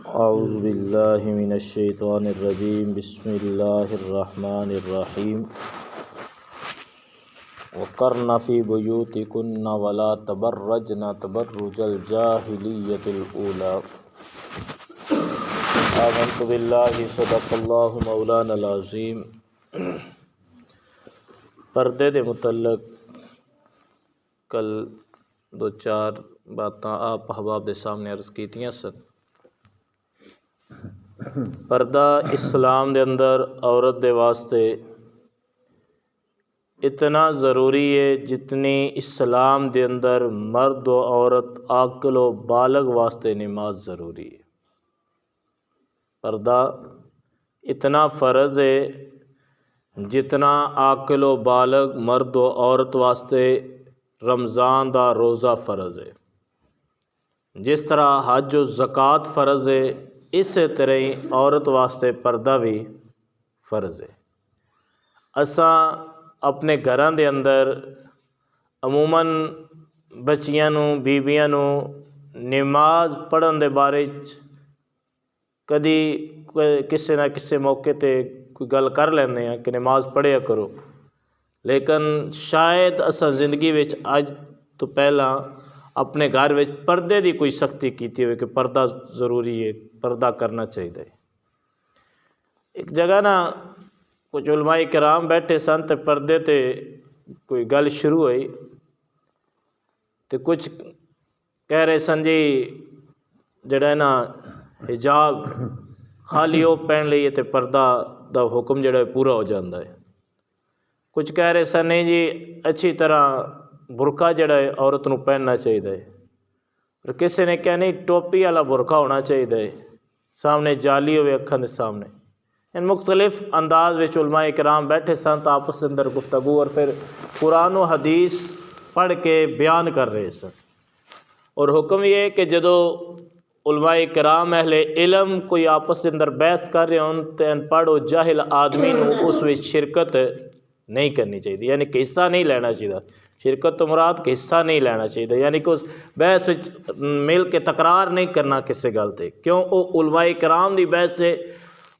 औज़ुबिल्लाहि मिनश्शैतानिर्रजीम बिस्मिल्लाहिर्रहमानिर्रहीम वक़र्न फ़ी बुयूतिकुन्न वला तबर्रजन तबर्रुजल जाहिलिय्यतिल ऊला आमन्तु बिल्लाहि सदक़ल्लाहु मौलानल अज़ीम। पर्दे दे मुतल्लक कल दो चार बातां आप अहबाब दे सामने अर्ज़ कीतियां सन। पर्दा इस्लाम दे अंदर औरत दे वास्ते इतना ज़रूरी है जितनी इस्लाम दे अंदर मर्द व औरत आक़िल व बालग वास्ते नमाज ज़रूरी है। पर्दा इतना फ़र्ज़ है जितना आक़िल व बालग मर्द व औरत वास्ते रमज़ान दा रोज़ा फ़र्ज़ है। जिस तरह हज व ज़कात फ़र्ज़ है, इस तरह ही औरत वास्ते पर्दा भी फ़र्ज़ है। असा अपने घरां दे अंदर अमूमन बच्चियां नूं बीबियां नूं नमाज पढ़न दे बारे कदी किसी ना किसी मौके ते कोई गल कर लैंदे हैं कि नमाज पढ़िया करो, लेकिन शायद असा ज़िंदगी विच अज तो पहला अपने घर में पर्दे की कोई सख्ती की हो कि पर्दा ज़रूरी है, पर्दा करना चाहिए। एक जगह ना कुछ उलमाए किराम बैठे सन तो पर्दे ते कोई गल शुरू हुई तो कुछ कह रहे सन जी जड़ा ना हिजाब खाली वो पहन लीए तो पर्दा दा हुक्म जड़ा पूरा हो जाता है। कुछ कह रहे सन नहीं जी अच्छी तरह बुरका जड़ा है औरत नूं पहनना चाहिए। और किसी ने कहा नहीं टोपी वाला बुरका होना चाहिए, सामने जाली हो अखां के सामने। इन मुख्तलिफ अंदाज में उलमाए किराम बैठे सन तो आपस के अंदर गुफ्तगू और फिर कुरान व हदीस पढ़ के बयान कर रहे सन। और हुक्म ये है कि जदों उलमाए किराम अहले इलम कोई आपस के अंदर बहस कर रहे हों तो अनपढ़ और जाहिल आदमी उस विच शिरकत नहीं करनी चाहिए, यानी कि हिस्सा नहीं लेना चाहिए। शिरकत तो मुराद कि हिस्सा नहीं लेना चाहिए, यानी कि उस बहस विच मिल के तकरार नहीं करना किसी गल ते। क्यों वो उलमाए किराम दी बहस है।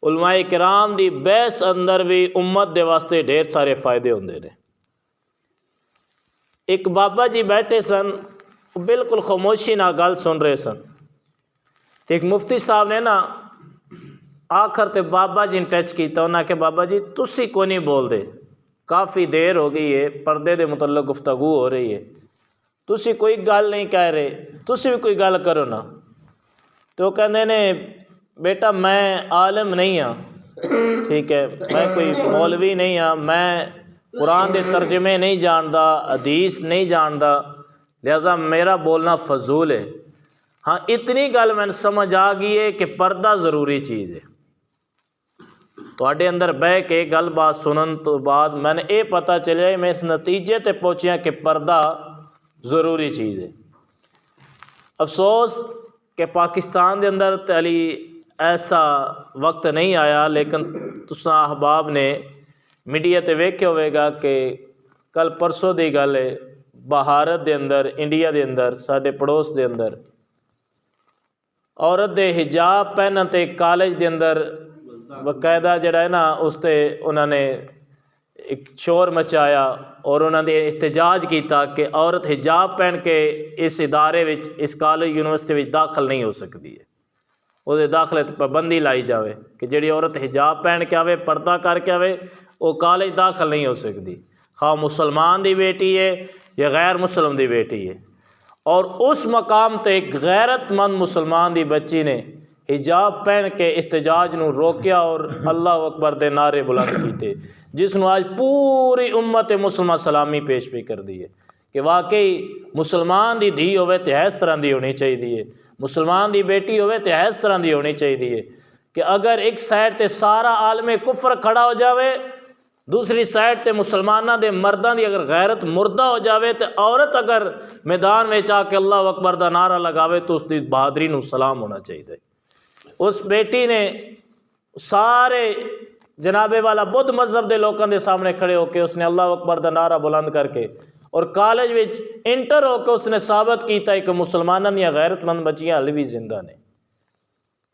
उलमाए किराम दी बहस अंदर भी उम्मत दे वास्ते ढेर सारे फायदे होंदे ने। एक बाबा जी बैठे सन, बिल्कुल खामोशी ना गल सुन रहे सन। एक मुफ्ती साहब ने ना आखिर ते बाबा जी ने टच किया, उन्हें आख्या बाबा जी तुसी को नहीं बोलते, काफ़ी देर हो गई है, पर्दे दे मुतल्लक गुफ्तगू हो रही है, तुसी कोई गल नहीं कह रहे, तुसी भी कोई गल करो ना। तो कहते ने बेटा मैं आलम नहीं हाँ, ठीक है, मैं कोई मौलवी नहीं हाँ, मैं कुरान के तर्जमे नहीं जानता, हदीस नहीं जानता, लिहाजा मेरा बोलना फजूल है। हाँ इतनी गल मैंने समझ आ गई है कि पर्दा ज़रूरी चीज़ है। तुहाडे अंदर बह के गल बात सुनन तो बाद मैंने ये पता चलिया, मैं इस नतीजे ते पहुँचिया कि पर्दा ज़रूरी चीज़ है। अफसोस कि पाकिस्तान के अंदर तली ऐसा वक्त नहीं आया, लेकिन तुसां अहबाब ने मीडिया ते वेख्या होवेगा कि कल परसों की गल है, भारत के अंदर इंडिया के अंदर साडे पड़ोस के अंदर औरत दे हिजाब पहनन ते कॉलेज के अंदर बकायदा जड़ा है ना उसते उन्होंने एक शोर मचाया और उन्होंने एहतजाज किया कि औरत हिजाब पहन के इस इदारे विच, इस कॉलेज यूनिवर्सिटी विच दाखिल नहीं हो सकती है। वो दाखिले पर पाबंदी लाई जाए कि जी औरत हिजाब पहन के आवे, पर्दा करके आवे, वो कॉलेज दाखिल नहीं हो सकती, खा मुसलमान की बेटी है या गैर मुसलम की बेटी है। और उस मकाम ते गैरतमंद मुसलमान की बच्ची ने हिजाब पहन के एहतजाज नूं रोकिया और अल्लाह अकबर दे नारे बुलंद किए, जिसनों आज पूरी उम्मत मुसलमान सलामी पेश भी कर दी है कि वाकई मुसलमान की धी होवे तो इस तरह की होनी चाहिए, मुसलमान की बेटी होवे तो इस तरह की होनी चाहिए कि अगर एक साइड ते सारा आलमे कुफर खड़ा हो जाए, दूसरी साइड ते मुसलमाना दे मर्दां दी अगर गैरत मुर्दा हो जाए, तो औरत अगर मैदान में आके अल्लाह अकबर का नारा लगावे तो उसकी बहादरी नूं सलाम होना चाहिए। उस बेटी ने सारे जनाबे वाला बुद्ध मजहब के लोगों के सामने खड़े होकर उसने अल्लाह अकबर का नारा बुलंद करके और कॉलेज में इंटर होकर उसने साबित किया कि मुसलमानों दी गैरतमंद बच्चियां हाले भी जिंदा ने।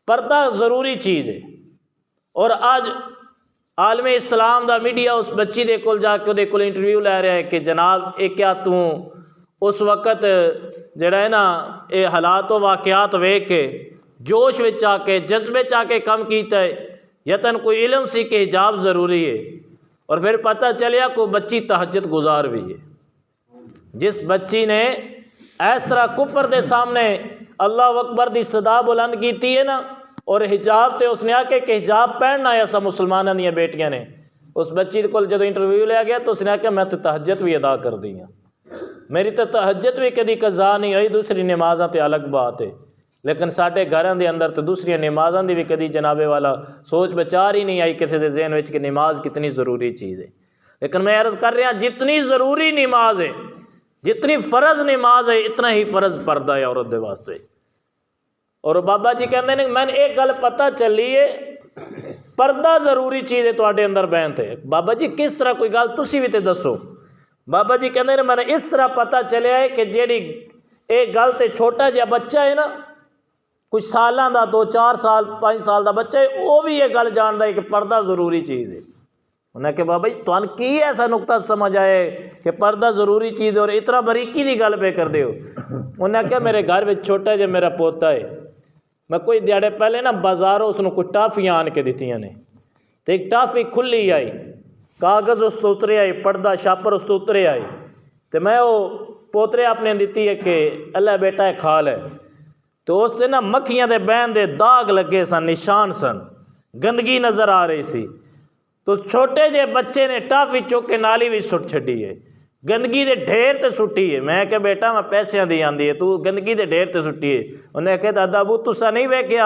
पर्दा ज़रूरी चीज़ है। और अज आलम इस्लाम दा मीडिया उस बच्ची दे कोल जाके उहदे कोल इंटरव्यू लै रहा है कि जनाब ये क्या तू उस वक़्त जड़ा है ना ये हालात वाक़यात वेख के जोश में आके जज्बे आके कम किया है, यतन कोई इल्म सी कि हिजाब ज़रूरी है। और फिर पता चलिया कोई बच्ची तहज्जुद गुजार भी है। जिस बच्ची ने इस तरह कुफर दे सामने अल्लाह अकबर दी सदा बुलंद की है ना, और हिजाब तो उसने आके कि हिजाब पहनना है सब मुसलमानों दी बेटियां ने, उस बच्ची को जो इंटरव्यू लिया गया तो उसने आख्या मैं तो तहज्जुद भी अदा कर दी हाँ, मेरी तो तहज्जुद भी कभी कज़ा नहीं हुई, दूसरी नमाज़ां तो अलग बात है। लेकिन साढ़े घरों के अंदर तो दूसरी नमाज़ां की भी कभी जनाबे वाला सोच विचार ही नहीं आई किसी के जहन में कि नमाज कितनी ज़रूरी चीज़ है। लेकिन मैं अर्ज़ कर रहा जितनी ज़रूरी नमाज है, जितनी फ़र्ज़ नमाज है, इतना ही फ़र्ज़ पर्दा है औरत के वास्ते। और बाबा जी कहते हैं मैंने एक गल पता चली है पर्दा ज़रूरी चीज़ है तुहाडे अंदर बहन थे। बाबा जी किस तरह कोई गल तुसी भी तो दसो। बाबा जी कहते हैं मैंने इस तरह पता चलिया है कि जेड़ी एक गल तो छोटा जिहा बच्चा है ना, कुछ सालों का 2-4 साल 5 साल का बच्चा है, वो भी ये गल जानता है कि पर्दा ज़रूरी चीज़ है। उन्हें कहा बाबा जी तुहानू की ऐसा नुकता समझ आए कि पर्दा ज़रूरी चीज़ है और इतना बरीकी की गल पे कर दे हो। उन्हें कहा मेरे घर में छोटा जो मेरा पोता है, मैं कोई दिहाड़े पहले ना बाजारों उसनों कुछ टाफियाँ आन के दित्तियां ने, तो एक टाफी खुली आई, कागज़ उस तो उतरे आई, पर्दा छापर उस तो उतरे आई, तो मैं वो पोतरे अपने दिती है कि अल्लाह बेटा है खा ले। तो उससे ना मक्खियां दे बैन दे दाग लगे सन, निशान सन, गंदगी नज़र आ रही सी। तो छोटे जे बच्चे ने टाफी चुक के नाली भी सुट छड़ी है, गंदगी दे ढेर ते सुट्टी है। मैं क्या बेटा मैं पैसों दी आंदी है, तू गंदगी दे ढेर ते सुट्टी है। उन्हें कहा दादा अबू तुसा नहीं वेख्या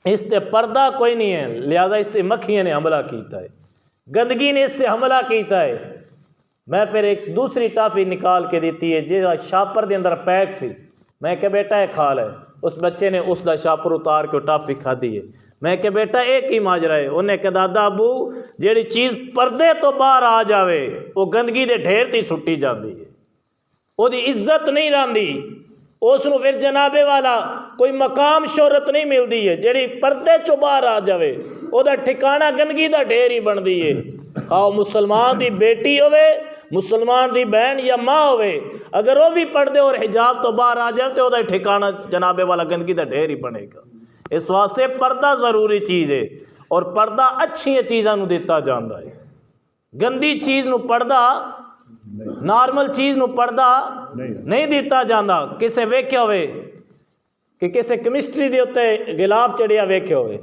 इस ते पर्दा कोई नहीं है, लिहाजा इस ते मक्खियां ने हमला किया है, गंदगी ने इससे हमला किया है। मैं फिर एक दूसरी टाफी निकाल के दी है जो छापर के अंदर पैक सी। मैं क्या बेटा है खा ले। उस बच्चे ने उसका छापर उतार के टाफी खाधी है। मैं क्या बेटा एक ही माजरा है। उन्हें कहा दादा अबू जी चीज़ पर्दे तो बाहर आ जाए वो गंदगी के ढेर ती सुट्टी जाती है, उसकी इज्जत नहीं रही, उसनों फिर जनाबे वाला कोई मकाम शोहरत नहीं मिलती है। जी पर्दे चो बाहर आ जाए वह ठिकाना गंदगी का ढेर ही बनती है। खाओ मुसलमान की बेटी होवे, मुसलमान की बहन या माँ होवे, अगर वो भी पर्दे और हिजाब तो बाहर आ जाए तो वह ठिकाना जनाबे वाला गंदगी का ढेर ही बनेगा। इस वास्ते पर्दा ज़रूरी चीज़ है और पर्दा अच्छी चीज़ों दिता जाता है। गंदी चीज़ नू पर्दा, नॉर्मल चीज़ नू पर्दा नहीं दिता जाता। किसे वेख्या होवे कि किसे केमिस्ट्री के उत्ते गिलाफ चढ़िया वेख्या होवे,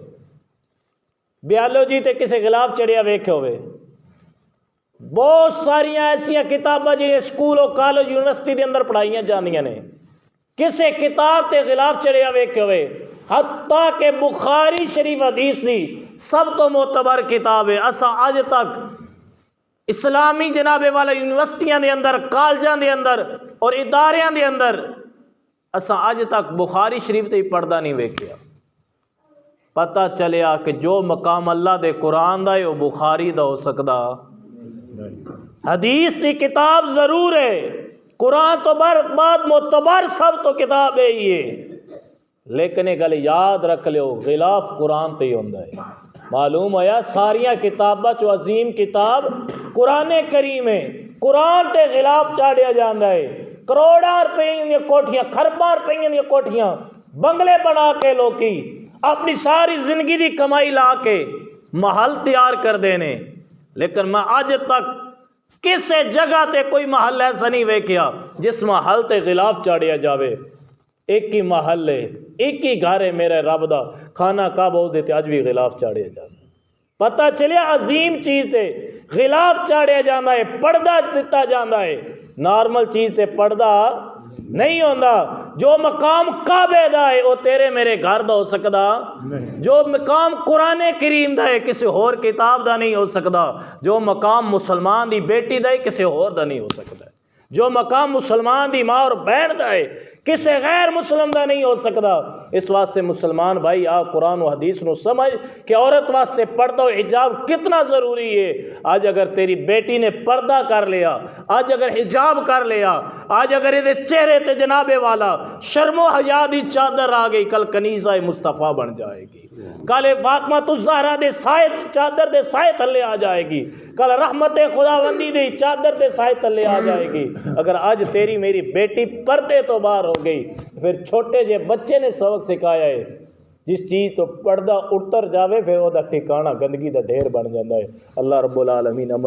बायोलॉजी ते किसे गिलाफ चढ़िया वेख्या होवे। बहुत सारिया ऐसिया किताबां जो स्कूल और कॉलेज यूनिवर्सिटी के अंदर पढ़ाई जांदियां ने, किसे किताब के खिलाफ चढ़िया वेखे हुए। हत्ता के बुखारी शरीफ हदीस दी सब तो मोतबर किताब है। असा अज तक इस्लामी जनाबे वाला यूनिवर्सिटियां के अंदर, कॉलेजों के अंदर और इदारियां के अंदर असा अज तक बुखारी शरीफ से पढ़दा नहीं वेख्या। पता चलिया कि जो मकाम अल्लाह दे कुरान दा है वो बुखारी दा हो सकदा। हदीस की किताब जरूर है, कुरान तो बाद मोतबर सब तो किताब है ये, लेकिन एक गल याद रख लो गिलाफ कुरान ते ही होंदा है। मालूम होया सारिया किताबा चो अजीम किताब कुरान करीम है, कुरान ते गिलाफ चाढ़िया जाता है। करोड़ां रुपये दी कोठियां, खरबां रुपये दी कोठियां, बंगले बना के लोकी अपनी सारी जिंदगी की कमाई ला के महल तैयार कर देने, लेकिन मैं अज तक किसी जगह ते कोई महल ऐसा नहीं वेख्या जिस महल ते गिलाफ चाढ़िया जावे। एक ही महल है, एक ही घर है मेरे रब दा, खाना काबा देते अज भी गिलाफ चाढ़िया जाता। पता चलिया अजीम चीज़ ते गिलाफ चाढ़िया जाता है, पर्दा दिता जाता है। नॉर्मल चीज़ ते पर्दा नहीं होता। जो मकाम काबे दा है वो तेरे मेरे घर दा हो सकता, जो मकाम कुरान करीम दा है किसी होर किताब दा नहीं हो सकता, जो मकाम मुसलमान दी बेटी दा है किसी होर दा नहीं हो सकता, जो मकाम मुसलमान दी माँ और बहन दा है किसी गैर मुस्लिम का नहीं हो सकता। इस वास्ते मुसलमान भाई आ कुरान और हदीस को समझ कि औरत वास्ते पर्दा और हिजाब कितना ज़रूरी है। आज अगर तेरी बेटी ने पर्दा कर लिया, आज अगर हिजाब कर लिया, आज अगर ये चेहरे ते जनाबे वाला शर्मो हया दी चादर आ गई, कल कनीज़ा मुस्तफ़ा बन जाएगी। कल फातिमा तुज़ ज़हरा दे साए चादर दे साए थले आ जाएगी। कल रहमत खुदावंदी दे चादर दे साए थले आ जाएगी। अगर आज तेरी मेरी बेटी पर्दे तो बाहर हो गई, फिर छोटे जे बच्चे ने सबक सिखाया है, जिस चीज़ तो पर्दा उतर जावे फिर वह ठिकाना गंदगी का ढेर बन जाता है। अल्लाह रब्बुल आलमीन अमल